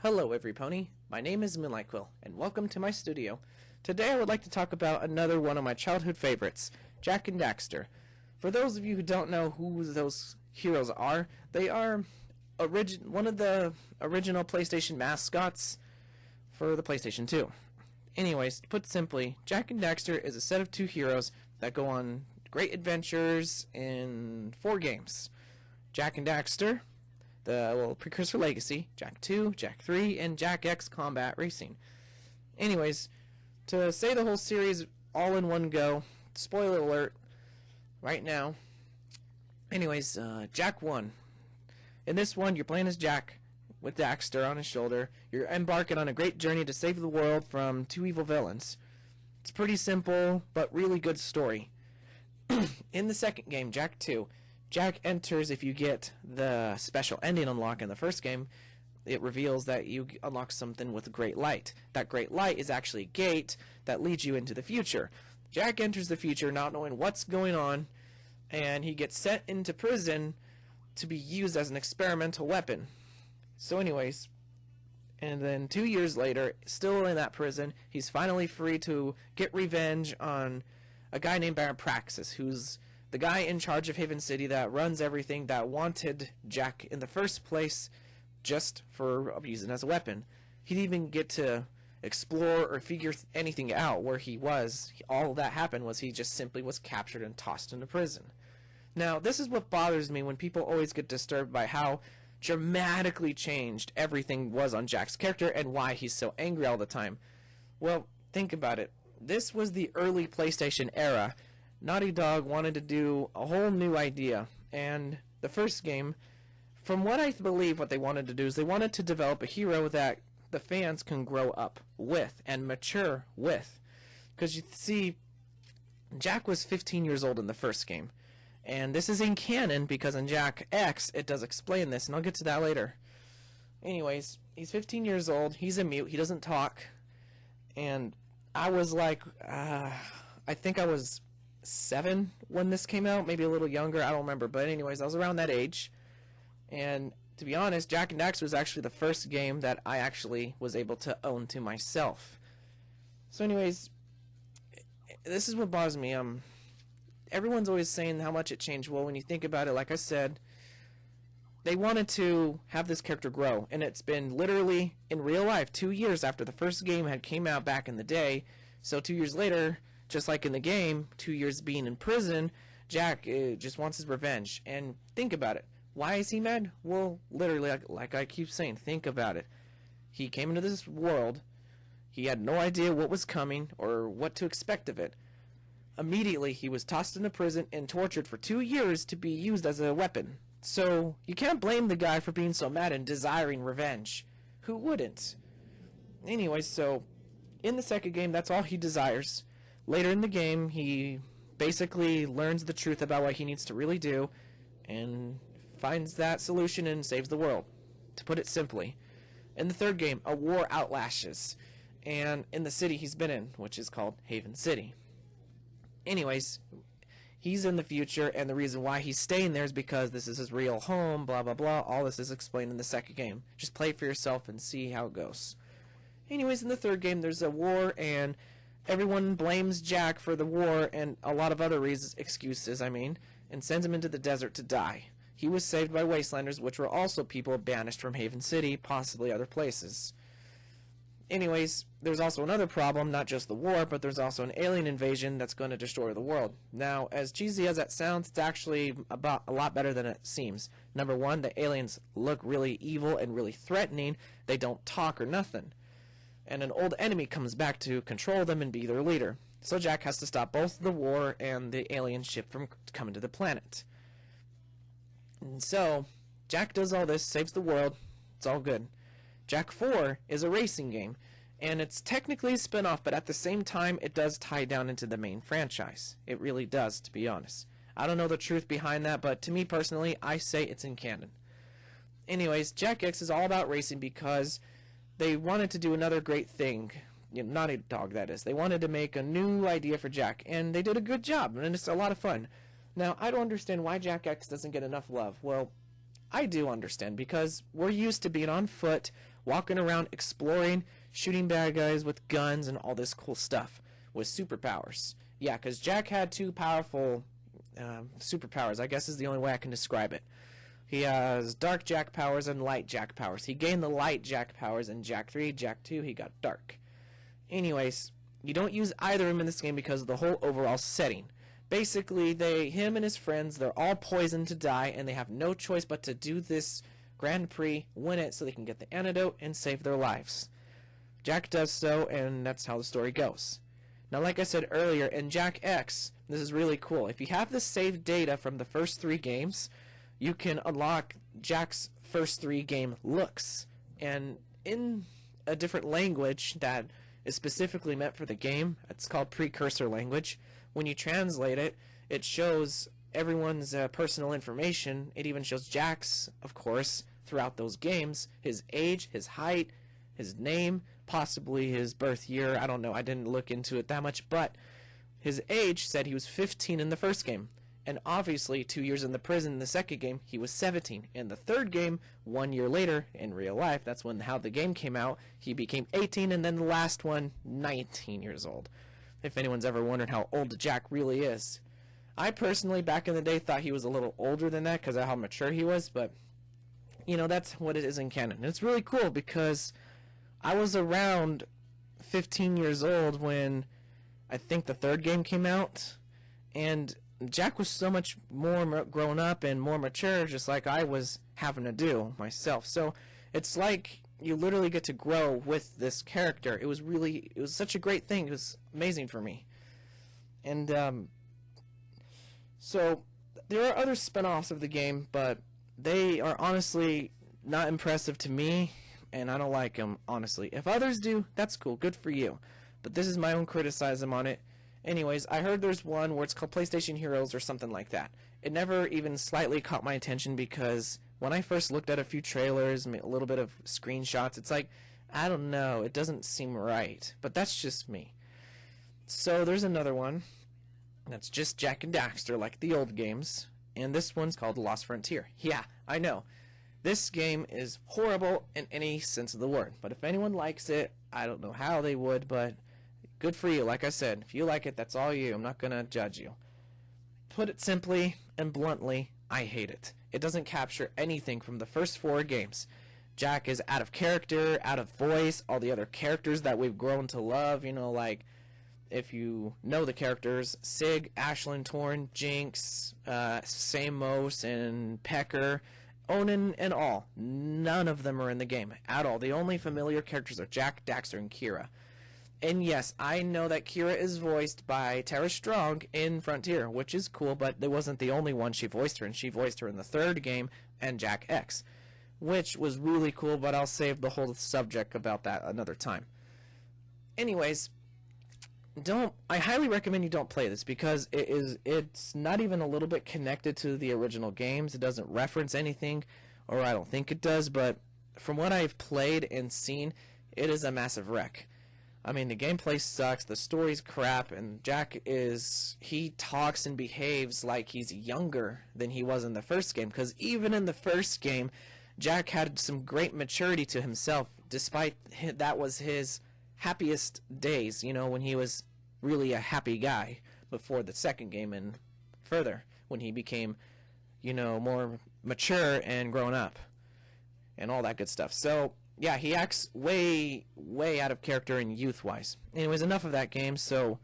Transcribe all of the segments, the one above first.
Hello everypony, my name is Moonlight and welcome to my studio. Today I would like to talk about another one of my childhood favorites, Jak and Daxter. For those of you who don't know who those heroes are, they are one of the original PlayStation mascots for the PlayStation 2. Anyways, put simply, Jak and Daxter is a set of two heroes that go on great adventures in 4 games. Jak and Daxter, the precursor Legacy, Jak 2, Jak 3, and Jak X Combat Racing. Anyways, to say the whole series all in one go, spoiler alert, right now. Anyways, Jak 1. In this one, you're playing as Jak, with Daxter on his shoulder. You're embarking on a great journey to save the world from 2 evil villains. It's pretty simple, but really good story. In the second game, Jak 2, Jak enters. If you get the special ending unlock in the first game, it reveals that you unlock something with a great light. That great light is actually a gate that leads you into the future. Jak enters the future not knowing what's going on, and he gets sent into prison to be used as an experimental weapon. So anyways, and then 2 years later, still in that prison, he's finally free to get revenge on a guy named Baron Praxis, who's the guy in charge of Haven City that runs everything, that wanted Jak in the first place just for using it as a weapon. He didn't even get to explore or figure anything out where he was. All that happened was he just simply was captured and tossed into prison. Now, this is what bothers me when people always get disturbed by how dramatically changed everything was on Jak's character and why he's so angry all the time. Well, think about it. This was the early PlayStation era. Naughty Dog wanted to do a whole new idea, and the first game, from what I believe what they wanted to do is they wanted to develop a hero that the fans can grow up with and mature with. Because you see, Jak was 15 years old in the first game, and this is in canon because in Jak X it does explain this, and I'll get to that later. Anyways, he's 15 years old, he's a mute, he doesn't talk, and I was like, I think I was 7 when this came out, maybe a little younger, I don't remember, but anyways, I was around that age. And to be honest, Jak and Daxter was actually the first game that I actually was able to own to myself. So anyways, this is what bothers me. Everyone's always saying how much it changed. Well, when you think about it, like I said, they wanted to have this character grow, and it's been literally in real life 2 years after the first game had came out back in the day. So 2 years later, just like in the game, 2 years being in prison, Jak just wants his revenge. And think about it. Why is he mad? Well, literally, like I keep saying, think about it. He came into this world. He had no idea what was coming or what to expect of it. Immediately, he was tossed into prison and tortured for 2 years to be used as a weapon. So, you can't blame the guy for being so mad and desiring revenge. Who wouldn't? Anyway, so, in the second game, that's all he desires. Later in the game, he basically learns the truth about what he needs to really do and finds that solution and saves the world, to put it simply. In the third game, a war outlashes, and in the city he's been in, which is called Haven City. Anyways, he's in the future, and the reason why he's staying there is because this is his real home, blah blah blah. All this is explained in the second game. Just play it for yourself and see how it goes. Anyways, in the third game, there's a war, and everyone blames Jak for the war and a lot of other excuses, and sends him into the desert to die. He was saved by Wastelanders, which were also people banished from Haven City, possibly other places. Anyways, there's also another problem, not just the war, but there's also an alien invasion that's going to destroy the world. Now, as cheesy as that sounds, it's actually a lot better than it seems. Number one, the aliens look really evil and really threatening. They don't talk or nothing. And an old enemy comes back to control them and be their leader. So Jak has to stop both the war and the alien ship from coming to the planet. And so, Jak does all this, saves the world, it's all good. Jak 4 is a racing game, and it's technically a spin-off, but at the same time, it does tie down into the main franchise. It really does, to be honest. I don't know the truth behind that, but to me personally, I say it's in canon. Anyways, Jak X is all about racing because they wanted to do another great thing. Naughty Dog, that is. They wanted to make a new idea for Jak, and they did a good job, and it's a lot of fun. Now, I don't understand why Jak X doesn't get enough love. Well, I do understand, because we're used to being on foot, walking around exploring, shooting bad guys with guns and all this cool stuff with superpowers. Yeah, because Jack had two powerful superpowers, I guess is the only way I can describe it. He has Dark Jack powers and Light Jack powers. He gained the Light Jack powers in Jack 3, Jack 2, he got Dark. Anyways, you don't use either of them in this game because of the whole overall setting. Basically, him and his friends, they're all poisoned to die, and they have no choice but to do this Grand Prix, win it so they can get the antidote and save their lives. Jack does so, and that's how the story goes. Now, like I said earlier, in Jack X, this is really cool. If you have the saved data from the first 3 games, you can unlock Jack's first 3 game looks. And in a different language that is specifically meant for the game, it's called precursor language. When you translate it, it shows everyone's personal information. It even shows Jack's, of course, throughout those games. His age, his height, his name, possibly his birth year. I don't know. I didn't look into it that much. But his age said he was 15 in the first game. And obviously, 2 years in the prison in the second game, he was 17. In the third game, 1 year later, in real life, that's how the game came out, he became 18, and then the last one, 19 years old. If anyone's ever wondered how old Jack really is. I personally, back in the day, thought he was a little older than that because of how mature he was, but, you know, that's what it is in canon. And it's really cool because I was around 15 years old when I think the third game came out, and Jack was so much more grown up and more mature, just like I was having to do myself. So it's like you literally get to grow with this character. It was such a great thing. It was amazing for me. And so there are other spin-offs of the game, but they are honestly not impressive to me, and I don't like them, honestly. If others do, that's cool. Good for you. But this is my own criticism on it. Anyways, I heard there's one where it's called PlayStation Heroes or something like that. It never even slightly caught my attention because when I first looked at a few trailers, a little bit of screenshots, it's like, I don't know, it doesn't seem right. But that's just me. So there's another one that's just Jack and Daxter like the old games, and this one's called Lost Frontier. Yeah, I know. This game is horrible in any sense of the word, but if anyone likes it, I don't know how they would, but good for you. Like I said, if you like it, that's all you. I'm not going to judge you. Put it simply and bluntly, I hate it. It doesn't capture anything from the first 4 games. Jack is out of character, out of voice, all the other characters that we've grown to love, you know, like, if you know the characters, Sig, Ashlyn, Torn, Jinx, Samos, and Pecker, Onan, and all. None of them are in the game at all. The only familiar characters are Jack, Daxter, and Kira. And yes, I know that Kira is voiced by Tara Strong in Frontier, which is cool, but it wasn't the only one she voiced her, and she voiced her in the third game and Jack X, which was really cool, but I'll save the whole subject about that another time. Anyways, I highly recommend you don't play this because it's not even a little bit connected to the original games. It doesn't reference anything, or I don't think it does, but from what I've played and seen, it is a massive wreck. I mean, the gameplay sucks, the story's crap, and Jack he talks and behaves like he's younger than he was in the first game, because even in the first game, Jack had some great maturity to himself, despite that was his happiest days, you know, when he was really a happy guy before the second game and further, when he became, you know, more mature and grown up and all that good stuff. So yeah, he acts way out of character and youth-wise. Anyways, enough of that game. So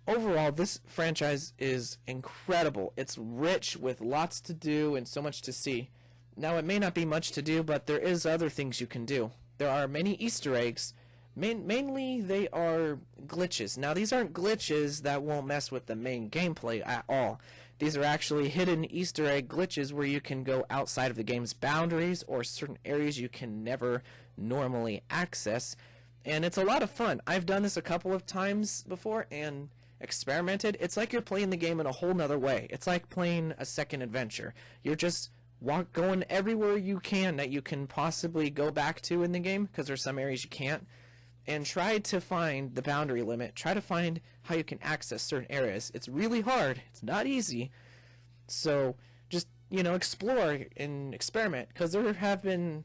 overall, this franchise is incredible. It's rich with lots to do and so much to see. Now, it may not be much to do, but there is other things you can do. There are many Easter eggs. Mainly, they are glitches. Now, these aren't glitches that won't mess with the main gameplay at all. These are actually hidden Easter egg glitches where you can go outside of the game's boundaries or certain areas you can never normally access. And it's a lot of fun. I've done this a couple of times before and experimented. It's like you're playing the game in a whole nother way. It's like playing a second adventure. You're just going everywhere you can that you can possibly go back to in the game, because there's some areas you can't. And try to find the boundary limit. Try to find how you can access certain areas. It's really hard. It's not easy. So just, you know, explore and experiment, because there have been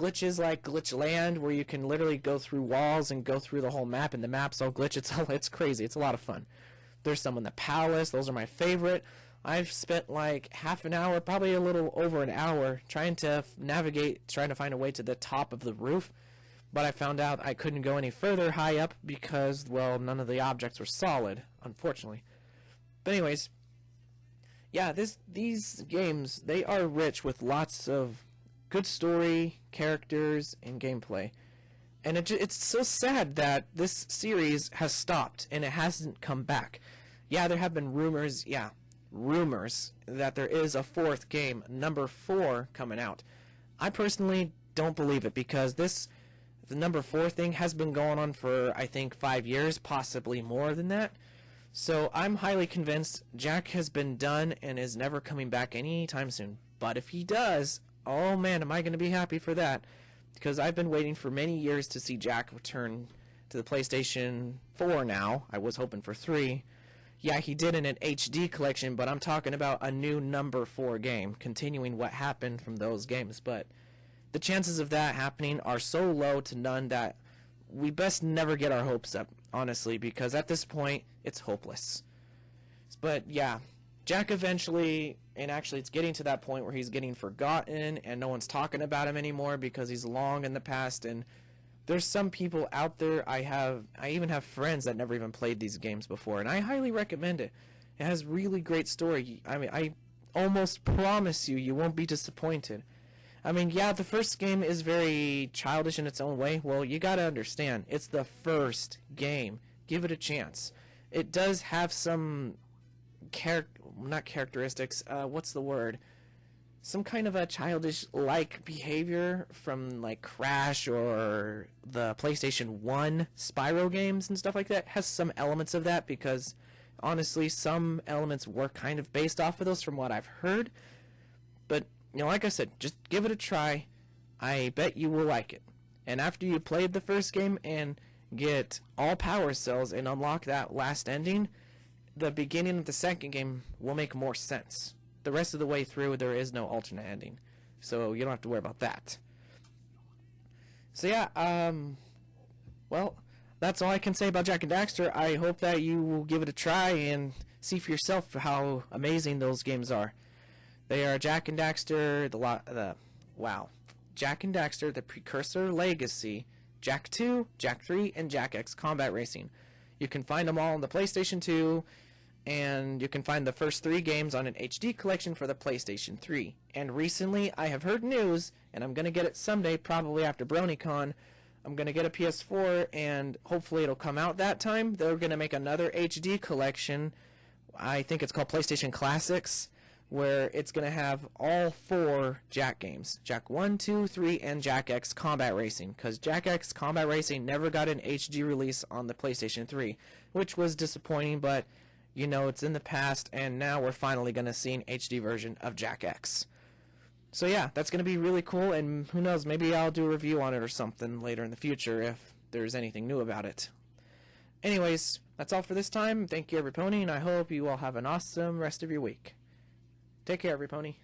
glitches like Glitch Land, where you can literally go through walls and go through the whole map, and the map's all glitch. It's crazy. It's a lot of fun. There's some in the palace. Those are my favorite. I've spent like half an hour, probably a little over an hour, trying to navigate, trying to find a way to the top of the roof. But I found out I couldn't go any further high up because, well, none of the objects were solid, unfortunately. But anyways, yeah, these games, they are rich with lots of good story, characters, and gameplay. And it's so sad that this series has stopped and it hasn't come back. Yeah, there have been rumors, that there is a fourth game, number 4, coming out. I personally don't believe it because the number 4 thing has been going on for, I think, 5 years, possibly more than that. So I'm highly convinced Jack has been done and is never coming back anytime soon. But if he does, oh man, am I going to be happy for that. Because I've been waiting for many years to see Jack return to the PlayStation 4 now. I was hoping for 3. Yeah, he did in an HD collection, but I'm talking about a new number 4 game, continuing what happened from those games. But the chances of that happening are so low to none that we best never get our hopes up, honestly, because at this point, it's hopeless. But yeah, Jack eventually, and actually it's getting to that point where he's getting forgotten and no one's talking about him anymore because he's long in the past, and there's some people out there, I even have friends that never even played these games before, and I highly recommend it. It has really great story. I mean, I almost promise you won't be disappointed. I mean, yeah, the first game is very childish in its own way. Well, you gotta understand, it's the first game. Give it a chance. It does have some not characteristics, what's the word? Some kind of a childish-like behavior from, like, Crash or the PlayStation 1 Spyro games and stuff like that. It has some elements of that because, honestly, some elements were kind of based off of those from what I've heard. But, you know, like I said, just give it a try. I bet you will like it. And after you played the first game and get all power cells and unlock that last ending, the beginning of the second game will make more sense. The rest of the way through, there is no alternate ending, so you don't have to worry about that. So yeah, well, that's all I can say about Jak and Daxter. I hope that you will give it a try and see for yourself how amazing those games are. They are Jak and Daxter, Jak and Daxter, the Precursor Legacy, Jak 2, Jak 3, and Jak X Combat Racing. You can find them all on the PlayStation 2, and you can find the first 3 games on an HD collection for the PlayStation 3. And recently, I have heard news, and I'm going to get it someday, probably after BronyCon. I'm going to get a PS4, and hopefully it'll come out that time. They're going to make another HD collection. I think it's called PlayStation Classics, where it's going to have all 4 Jak games. Jak 1, 2, 3, and Jak X Combat Racing. Because Jak X Combat Racing never got an HD release on the PlayStation 3, which was disappointing, but you know, it's in the past, and now we're finally going to see an HD version of Jak X. So yeah, that's going to be really cool, and who knows, maybe I'll do a review on it or something later in the future if there's anything new about it. Anyways, that's all for this time. Thank you, every pony, and I hope you all have an awesome rest of your week. Take care, every pony.